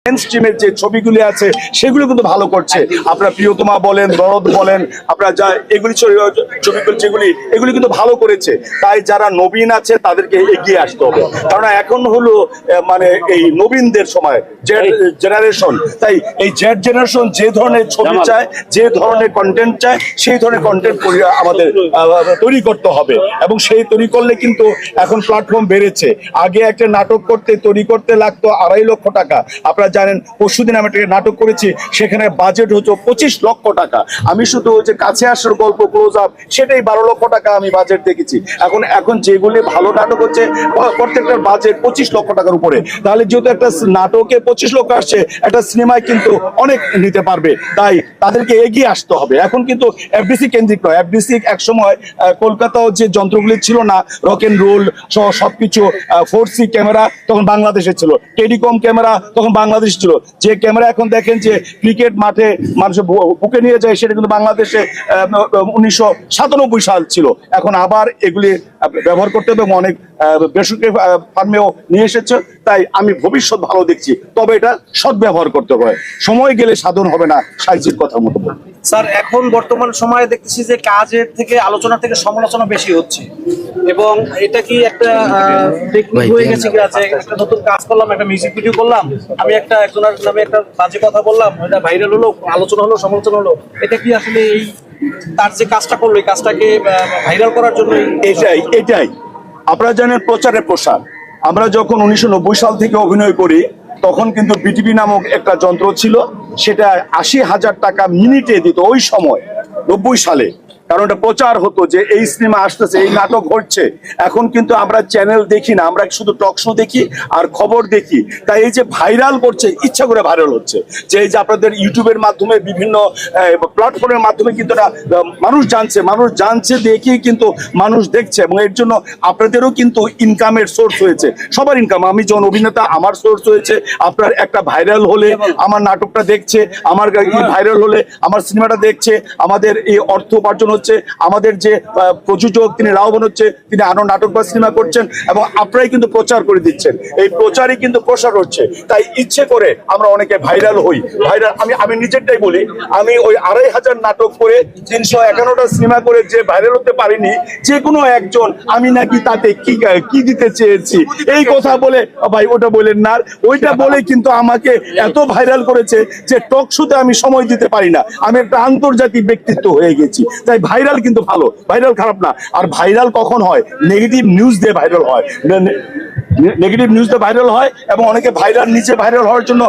স্ট্রিমের যে ছবিগুলি আছে সেগুলো কিন্তু ভালো করছে। আপনার প্রিয়তমা বলেন, দরদ বলেন, আপনার যা এগুলি ছবিগুলো যেগুলি এগুলি কিন্তু ভালো করেছে। তাই যারা নবীন আছে তাদেরকে এগিয়ে আসতে হবে, কারণ এখন হলো মানে এই নবীনদের সময়, জেড জেনারেশন। তাই এই জেড জেনারেশন যে ধরনের ছবি চায়, যে ধরনের কন্টেন্ট চায়, সেই ধরনের কন্টেন্ট আমাদের তৈরি করতে হবে। এবং সেই তৈরি করলে কিন্তু এখন প্ল্যাটফর্ম বেড়েছে। আগে একটা নাটক করতে তৈরি করতে লাগতো 2.5 লক্ষ টাকা। আপনারা জানেন, পরশুদিন আমি একটা নাটক করেছি, সেখানে বাজেট হচ্ছে 25 লক্ষ টাকা। আমি শুধু যে কাছে আসার গল্প ক্লোজ আপ সেটাই 12 লক্ষ টাকা আমি বাজেট দেখেছি। এখন যেগুলি ভালো নাটক হচ্ছে প্রত্যেকটার বাজেট 25 লক্ষ টাকার উপরে। তাহলে যেহেতু একটা নাটকে 25 লক্ষ আসছে, একটা সিনেমায় কিন্তু অনেক নিতে পারবে। তাই তাদেরকে এগিয়ে আসতে হবে। এখন কিন্তু এফডিসি কেন্দ্রিক নয়। এফডিসি একসময় কলকাতাও যে যন্ত্রগুলি ছিল না, রক এন্ড রোল সহ সবকিছু, 4C ক্যামেরা তখন বাংলাদেশে ছিল, টেলিকম ক্যামেরা তখন বাংলাদেশ ছিল। যে ক্যামেরা এখন দেখেন যে ক্রিকেট মাঠে মানুষের বুকে নিয়ে যায়, সেটা কিন্তু বাংলাদেশে 1997 সাল ছিল। এখন আবার এগুলি ব্যবহার করতে হবে এবং অনেক বেসরকারি ফার্মেও নিয়ে এসেছে। তাই আমি ভবিষ্যৎ ভালো দেখছি, তবে এটা সদ্ব্যবহার করতে হবে। সময় গেলে সাধন হবে না, সাহিত্যের কথা মতো। স্যার, এখন বর্তমান সময়ে দেখতেছি যে কাজের থেকে আলোচনা থেকে সমালোচনা বেশি হচ্ছে, এবং এটা কি একটা টেকনিক হয়ে গেছে কি আছে? একটা নতুন কাজ করলাম, একটা মিউজিক ভিডিও করলাম, আমি একজনের নামে একটা বাজে কথা বললাম, এটা ভাইরাল হলো, আলোচনা হলো, সমালোচনা হলো। এটা কি আসলে এই তার যে কাজটা করলো, এই কাজটাকে ভাইরাল করার জন্য? এটাই আপনারা জানেন, প্রচারের প্রসার। আমরা যখন 1990 সাল থেকে অভিনয় করি, তখন কিন্তু বিটিভি নামক একটা যন্ত্র ছিল, সেটা 80,000 টাকা মিনিটে দিত ওই সময়, 90 সালে। কারণ এটা প্রচার হতো যে এই সিনেমা আসতেছে, এই নাটক হচ্ছে। এখন কিন্তু আমরা চ্যানেল দেখি না, আমরা শুধু টক শো দেখি আর খবর দেখি। তাই এই যে ভাইরাল করছে, ইচ্ছা করে ভাইরাল হচ্ছে, যে এই যে আপনাদের ইউটিউবের মাধ্যমে, বিভিন্ন প্ল্যাটফর্মের মাধ্যমে কিন্তু মানুষ জানছে দেখেই কিন্তু মানুষ দেখছে। এবং এর জন্য আপনাদেরও কিন্তু ইনকামের সোর্স হয়েছে, সবার ইনকাম। আমি যখন অভিনেতা, আমার সোর্স হয়েছে। আপনার একটা ভাইরাল হলে আমার নাটকটা দেখছে, আমার ভাইরাল হলে আমার সিনেমাটা দেখছে, আমাদের এই অর্থ উপার্জন হচ্ছে। আমাদের যে প্রযোজক, তিনি লাভবান হচ্ছে, তিনি আরো নাটক বা সিনেমা করছেন, এবং আপনারাই কিন্তু প্রচার করে দিচ্ছেন। এই প্রচারই কিন্তু প্রসার হচ্ছে। তাই ইচ্ছে করে আমরা অনেকে ভাইরাল হই। আমি নিজেরটাই বলি, আমি ওই 2,500 নাটক করে 351টা সিনেমা করে যে ভাইরাল হতে পারিনি, যে কোনো একজন আমি নাকি তাতে কি দিতে চেয়েছি এই কথা বলে, ভাই ওটা বলেন না, ওইটা বলে কিন্তু আমাকে এত ভাইরাল করেছে যে টক শোতে আমি সময় দিতে পারি না। আমি একটা আন্তর্জাতিক ব্যক্তিত্ব হয়ে গেছি। তাই ভাইরাল কিন্তু ভালো, ভাইরাল খারাপ না। আর ভাইরাল কখন হয়? নেগেটিভ নিউজ দিয়ে ভাইরাল হয়, নেগেটিভ নিউজ দিয়ে ভাইরাল হয়। এবং অনেকে ভাইরাল, নিচে ভাইরাল হওয়ার জন্য